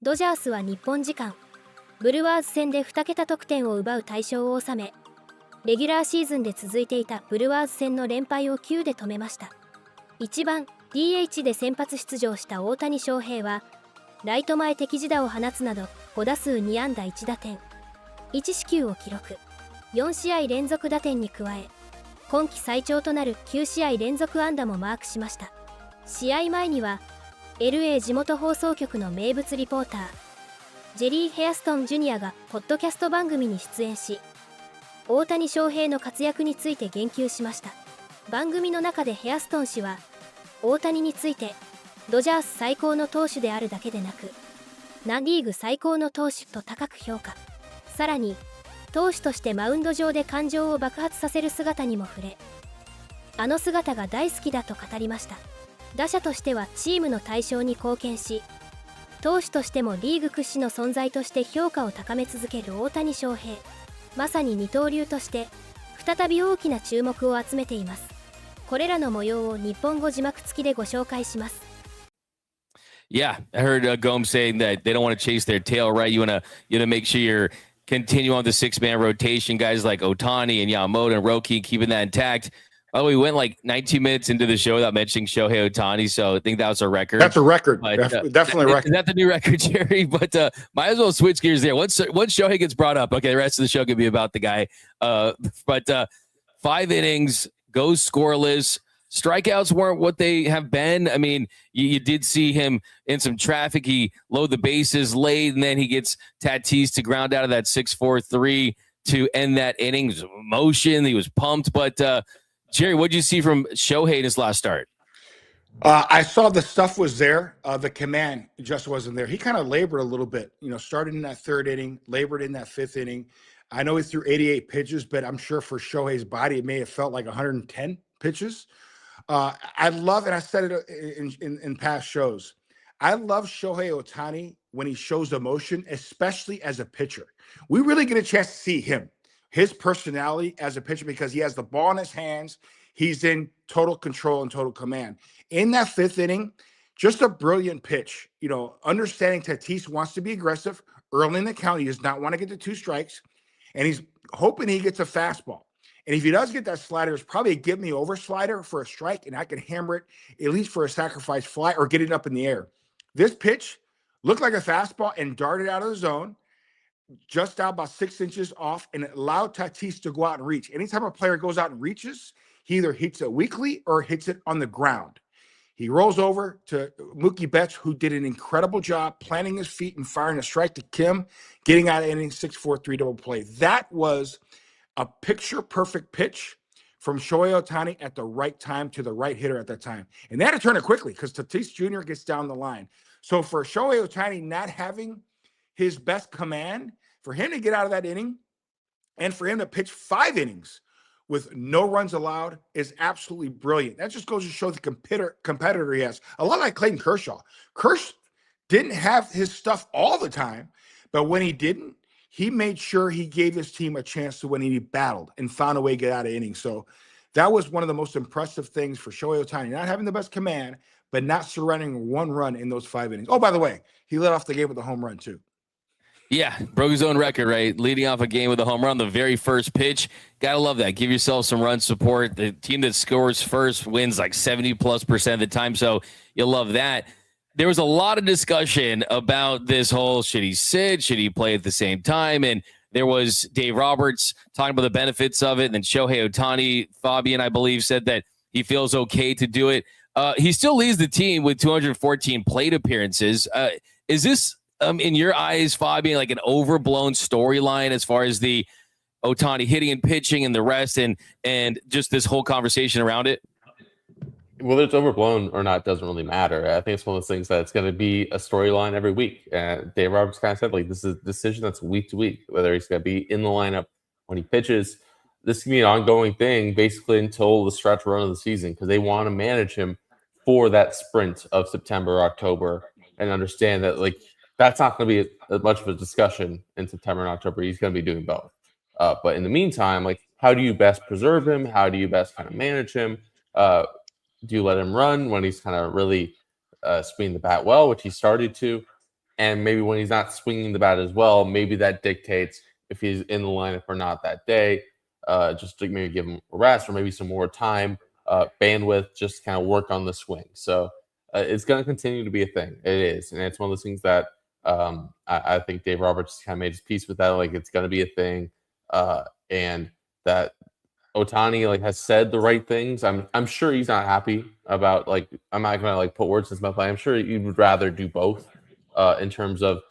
ドジャースは日本時間ブルワーズ戦で2桁得点を奪う大勝を収め、レギュラーシーズンで続いていたブルワーズ戦の連敗を9で止めました。1番 DH で先発出場した大谷翔平はライト前敵地打を放つなど5打数2安打1打点1四球を記録。4試合連続打点に加え、今季最長となる9試合連続安打もマークしました。試合前には LA 地元放送局の名物リポータージェリー・ヘアストン・ジュニアがポッドキャスト番組に出演し、大谷翔平の活躍について言及しました。番組の中でヘアストン氏は大谷についてドジャース最高の投手であるだけでなくナ・リーグ最高の投手と高く評価。さらに投手としてマウンド上で感情を爆発させる姿にも触れ、あの姿が大好きだと語りました。打者としてはチームの大勝に貢献し、投手としてもリーグ屈指の存在として評価を高め続ける大谷翔平。まさに二刀流として再び大きな注目を集めています。これらの模様を日本語字幕付きでご紹介します。Yeah, I heard Gomes saying that they don't want to chase their tail, right? You want to make sure you're continue on the 6-man rotation, guys like Ohtani and Yamamoto and Roki, keeping that intact. By the way, we went like 19 minutes into the show without mentioning Shohei Ohtani, so I think that was a record. That's a record. But, definitely a record. Is that the new record, Jerry? But might as well switch gears there. Once Shohei gets brought up, okay, the rest of the show could be about the guy. But 5 innings, goes scoreless. Strikeouts weren't what they have been. I mean, you did see him in some traffic. He loaded the bases late, and then he gets Tatis to ground out of that 6-4-3 to end that inning. It was emotion. He was pumped. But, Jerry, what did you see from Shohei in his last start? I saw the stuff was there. The command just wasn't there. He kind of labored a little bit, started in that 3rd inning, labored in that 5th inning. I know he threw 88 pitches, but I'm sure for Shohei's body, it may have felt like 110 pitches. I love, and I said it in past shows, I love Shohei Ohtani when he shows emotion, especially as a pitcher. We really get a chance to see him, his personality as a pitcher, because he has the ball in his hands. He's in total control and total command. In that 5th inning, just a brilliant pitch. Understanding Tatis wants to be aggressive early in the count. He does not want to get to 2 strikes, and he's hoping he gets a fastball. And if he does get that slider, it's probably a give me over slider for a strike, and I can hammer it at least for a sacrifice fly or get it up in the air. This pitch looked like a fastball and darted out of the zone, just out about 6 inches off, and it allowed Tatis to go out and reach. Anytime a player goes out and reaches, he either hits it weakly or hits it on the ground. He rolls over to Mookie Betts, who did an incredible job planting his feet and firing a strike to Kim, getting out of inning 6-4-3 double play. That was a picture-perfect pitch from Shohei Ohtani at the right time to the right hitter at that time. And they had to turn it quickly because Tatis Jr. gets down the line. So for Shohei Ohtani not having his best command, for him to get out of that inning and for him to pitch 5 innings with no runs allowed is absolutely brilliant. That just goes to show the competitor he has. A lot like Clayton Kershaw. Kershaw didn't have his stuff all the time, but when he didn't, he made sure he gave his team a chance to win, and he battled and found a way to get out of innings. So that was one of the most impressive things for Shohei Ohtani, not having the best command, but not surrendering 1 run in those 5 innings. Oh, by the way, he led off the game with a home run too. Yeah, broke his own record, right? Leading off a game with a home run, the very first pitch. Gotta love that. Give yourself some run support. The team that scores first wins like 70+% of the time, so you'll love that. There was a lot of discussion about this whole, should he sit? Should he play at the same time? And there was Dave Roberts talking about the benefits of it. And then Shohei Ohtani, Fabian, I believe, said that he feels okay to do it. He still leads the team with 214 plate appearances. Is this, in your eyes, Fabian, like an overblown storyline as far as the Ohtani hitting and pitching and the rest and just this whole conversation around it? Whether it's overblown or not doesn't really matter. I think it's one of those things that it's going to be a storyline every week. Dave Roberts kind of said, like, this is a decision that's week to week, whether he's going to be in the lineup when he pitches. This can be an ongoing thing basically until the stretch run of the season, because they want to manage him for that sprint of September, October, and understand that, like, that's not going to be much of a discussion in September and October. He's going to be doing both. But in the meantime, like, how do you best preserve him? How do you best kind of manage him? Do you let him run when he's kind of really swinging the bat well, which he started to? And maybe when he's not swinging the bat as well, maybe that dictates if he's in the lineup or not that day. Just to maybe give him a rest or maybe some more time, bandwidth, just kind of work on the swing. So it's going to continue to be a thing. It is. And it's one of those things that I think Dave Roberts kind of made his peace with that. Like, it's going to be a thing. And that Ohtani like has said the right things. I'm sure he's not happy about, like, I'm not going to like put words in his mouth. I'm sure he would rather do both in terms of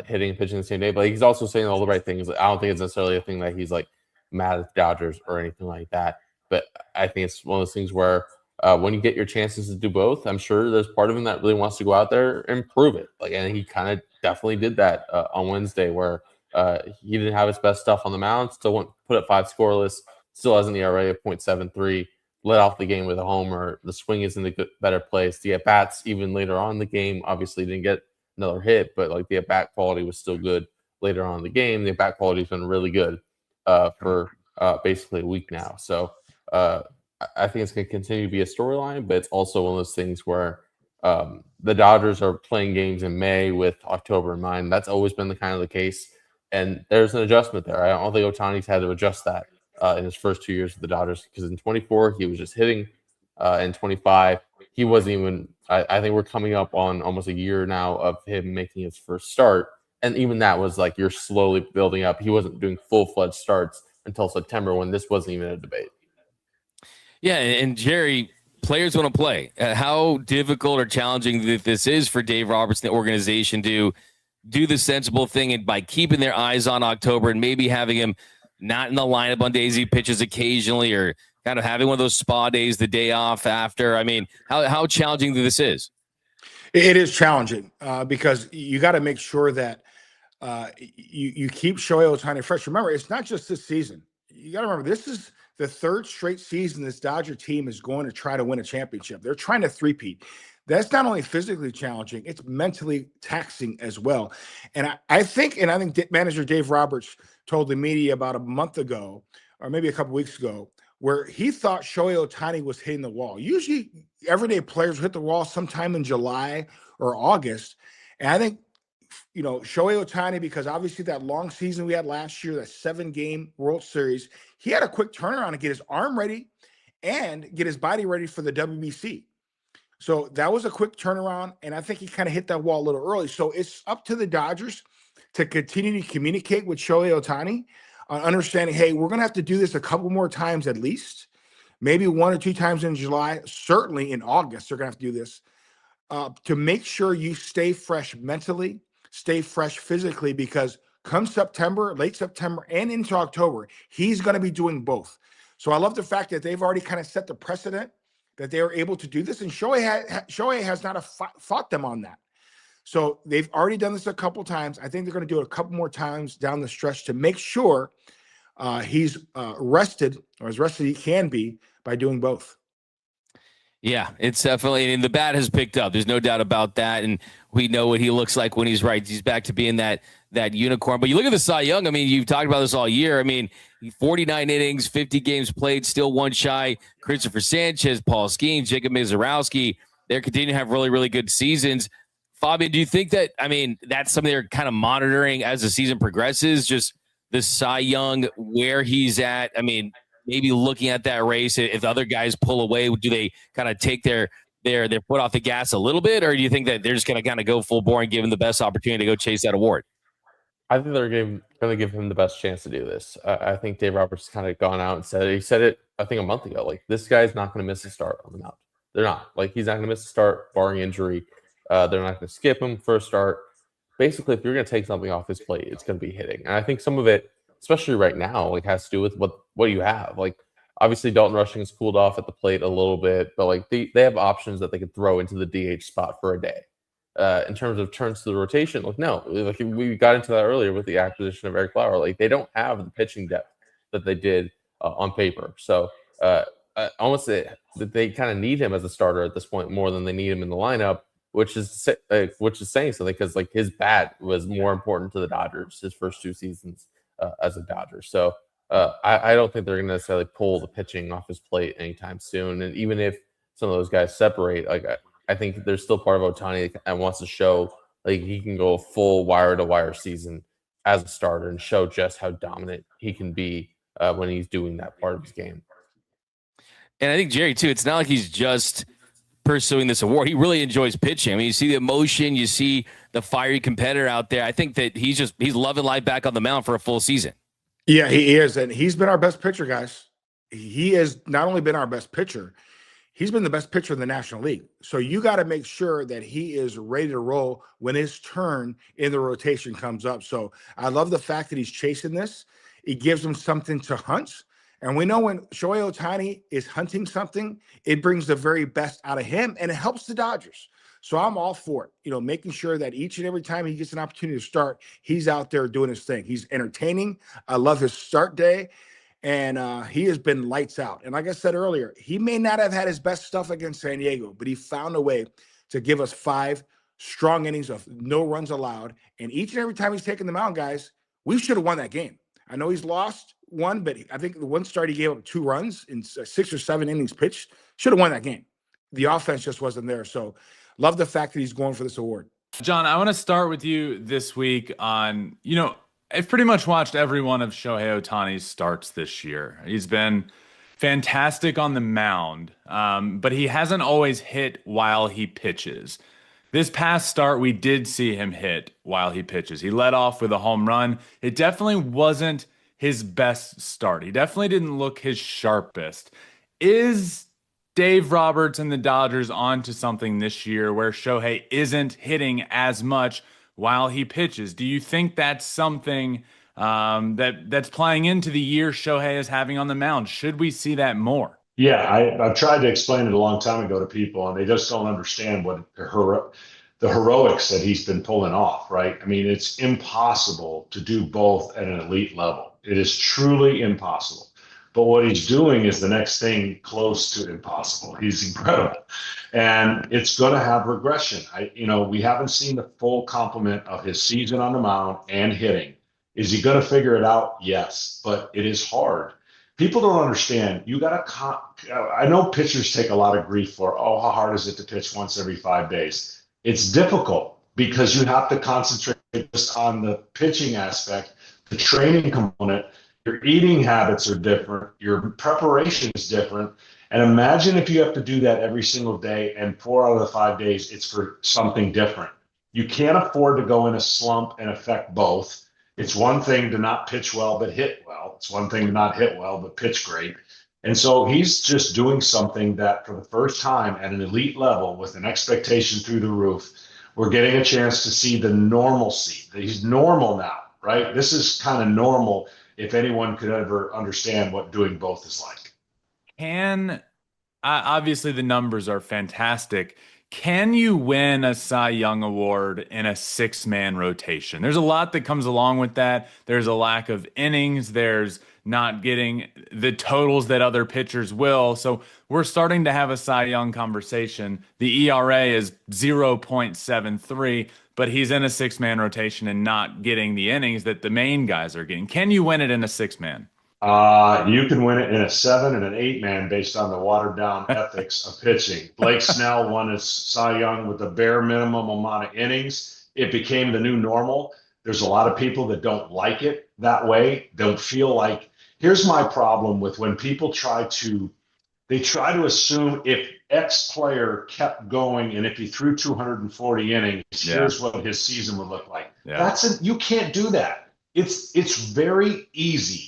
hitting and pitching the same day. But he's also saying all the right things. I don't think it's necessarily a thing that he's like mad at the Dodgers or anything like that. But I think it's one of those things where when you get your chances to do both, I'm sure there's part of him that really wants to go out there and prove it. Like, and he kind of definitely did that on Wednesday, where he didn't have his best stuff on the mound, still went put up 5 scoreless, still has an ERA of 0.73, led off the game with a homer. The swing is in the better place. The at bats even later on in the game, obviously didn't get another hit, but like the at bat quality was still good later on in the game. The at bat quality has been really good for basically a week now. So I think it's going to continue to be a storyline, but it's also one of those things where the Dodgers are playing games in May with October in mind. That's always been the kind of the case, and there's an adjustment there. I don't think Ohtani's had to adjust that in his first 2 years with the Dodgers, because in 24 he was just hitting. In 25 he wasn't even. I think we're coming up on almost a year now of him making his first start, and even that was like you're slowly building up. He wasn't doing full-fledged starts until September, when this wasn't even a debate. Yeah, and Jerry, players want to play. How difficult or challenging this is for Dave Roberts and the organization to do the sensible thing, and by keeping their eyes on October and maybe having him not in the lineup on days he pitches occasionally, or kind of having one of those spa days the day off after. I mean, how challenging this is? It is challenging because you got to make sure that you keep Shohei Ohtani fresh. Remember, it's not just this season. You got to remember, this is the 3rd straight season this Dodger team is going to try to win a championship. They're trying to three-peat. That's not only physically challenging, it's mentally taxing as well. And I think manager Dave Roberts told the media about a month ago, or maybe a couple weeks ago, where he thought Shohei Ohtani was hitting the wall. Usually everyday players hit the wall sometime in July or August. And I think, Shohei Ohtani, because obviously that long season we had last year, that 7-game World Series, he had a quick turnaround to get his arm ready and get his body ready for the WBC. So that was a quick turnaround, and I think he kind of hit that wall a little early. So it's up to the Dodgers to continue to communicate with Shohei Ohtani on understanding, hey, we're going to have to do this a couple more times at least, maybe 1 or 2 times in July, certainly in August they're going to have to do this, to make sure you stay fresh mentally, stay fresh physically, because come September, late September, and into October, he's going to be doing both. So I love the fact that they've already kind of set the precedent that they were able to do this, and Shohei has not fought them on that. So they've already done this a couple times. I think they're going to do it a couple more times down the stretch to make sure he's rested, or as rested he can be, by doing both. Yeah, it's definitely, and the bat has picked up. There's no doubt about that, and we know what he looks like when he's right. He's back to being that unicorn. But you look at the Cy Young. I mean, you've talked about this all year. I mean, 49 innings, 50 games played, still one shy. Christopher Sanchez, Paul Skeens, Jacob Mizorowski, they're continuing to have really, really good seasons. Fabian, do you think that, I mean, that's something they're kind of monitoring as the season progresses, just the Cy Young, where he's at? I mean, maybe looking at that race, if other guys pull away, do they kind of take their foot off the gas a little bit, or do you think that they're just going to kind of go full bore and give him the best opportunity to go chase that award? I think they're going to give him the best chance to do this. I think Dave Roberts kind of gone out and said it, I think, a month ago. Like, this guy's not going to miss a start on the mound. They're not. Like, he's not going to miss a start barring injury. They're not going to skip him for a start. Basically, if you're going to take something off his plate, it's going to be hitting. And I think some of it, especially right now, like, has to do with what you have. Like, obviously Dalton Rushing has cooled off at the plate a little bit, but like they have options that they could throw into the DH spot for a day. In terms of turns to the rotation, like, no, like we got into that earlier with the acquisition of Eric Lauer. Like, they don't have the pitching depth that they did on paper. So almost they kind of need him as a starter at this point more than they need him in the lineup, which is saying something, because like his bat was more important to the Dodgers his first 2 seasons as a Dodger. So I don't think they're going to necessarily pull the pitching off his plate anytime soon. And even if some of those guys separate, like, I think there's still part of Ohtani that wants to show like he can go a full wire-to-wire season as a starter and show just how dominant he can be when he's doing that part of his game. And I think Jerry too, it's not like he's just pursuing this award. He really enjoys pitching. I mean, you see the emotion, you see the fiery competitor out there. I think that he's loving life back on the mound for a full season. Yeah, he is. And he's been our best pitcher, guys. He has not only been our best pitcher, he's been the best pitcher in the National League. So you got to make sure that he is ready to roll when his turn in the rotation comes up. So I love the fact that he's chasing this. It gives him something to hunt. And we know when Shohei Ohtani is hunting something, it brings the very best out of him, and it helps the Dodgers. So I'm all for it, making sure that each and every time he gets an opportunity to start, he's out there doing his thing. He's entertaining. I love his start day, and he has been lights out. And like I said earlier, he may not have had his best stuff against San Diego, but he found a way to give us 5 strong innings of no runs allowed. And each and every time he's taken the mound, guys, we should have won that game. I know he's lost one, but I think the one start he gave up 2 runs in 6 or 7 innings pitched. Should have won that game. The offense just wasn't there. So love the fact that he's going for this award. John, I want to start with you this week on, I've pretty much watched every one of Shohei Ohtani's starts this year. He's been fantastic on the mound, but he hasn't always hit while he pitches. This past start, we did see him hit while he pitches. He led off with a home run. It definitely wasn't his best start. He definitely didn't look his sharpest. Is Dave Roberts and the Dodgers onto something this year where Shohei isn't hitting as much while he pitches? Do you think that's something that's playing into the year Shohei is having on the mound? Should we see that more? Yeah, I've tried to explain it a long time ago to people, and they just don't understand what the heroics that he's been pulling off, right? I mean, it's impossible to do both at an elite level. It is truly impossible. But what he's doing is the next thing close to impossible. He's incredible. And it's going to have regression. We haven't seen the full complement of his season on the mound and hitting. Is he going to figure it out? Yes, but it is hard. People don't understand. I know pitchers take a lot of grief for, how hard is it to pitch once every 5 days? It's difficult because you have to concentrate just on the pitching aspect, the training component. Your eating habits are different. Your preparation is different. And imagine if you have to do that every single day, and 4 out of the 5 days, it's for something different. You can't afford to go in a slump and affect both. It's one thing to not pitch well, but hit well. It's one thing to not hit well, but pitch great. And so he's just doing something that for the first time at an elite level with an expectation through the roof, we're getting a chance to see the normalcy. He's normal now, right? This is kind of normal if anyone could ever understand what doing both is like. Obviously the numbers are fantastic. Can you win a Cy Young Award in a 6-man rotation? There's a lot that comes along with that. There's a lack of innings. There's not getting the totals that other pitchers will. So we're starting to have a Cy Young conversation. The ERA is 0.73, but he's in a 6-man rotation and not getting the innings that the main guys are getting. Can you win it in a 6-man? You can win it in a 7 and an 8-man based on the watered down ethics of pitching. Blake Snell won his Cy Young with the bare minimum amount of innings. It became the new normal. There's a lot of people that don't like it that way. Don't feel like. Here's my problem with when people try to assume if X player kept going and if he threw 240 innings, here's what his season would look like. Yeah. You can't do that. It's very easy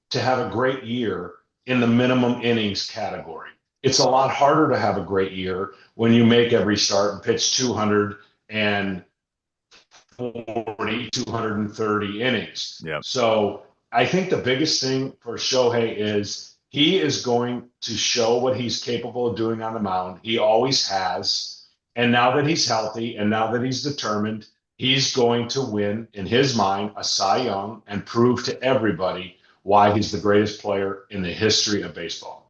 to have a great year in the minimum innings category. It's a lot harder to have a great year when you make every start and pitch 240, 230 innings. Yep. So I think the biggest thing for Shohei is he is going to show what he's capable of doing on the mound. He always has. And now that he's healthy and now that he's determined, he's going to win, in his mind, a Cy Young and prove to everybody why he's the greatest player in the history of baseball.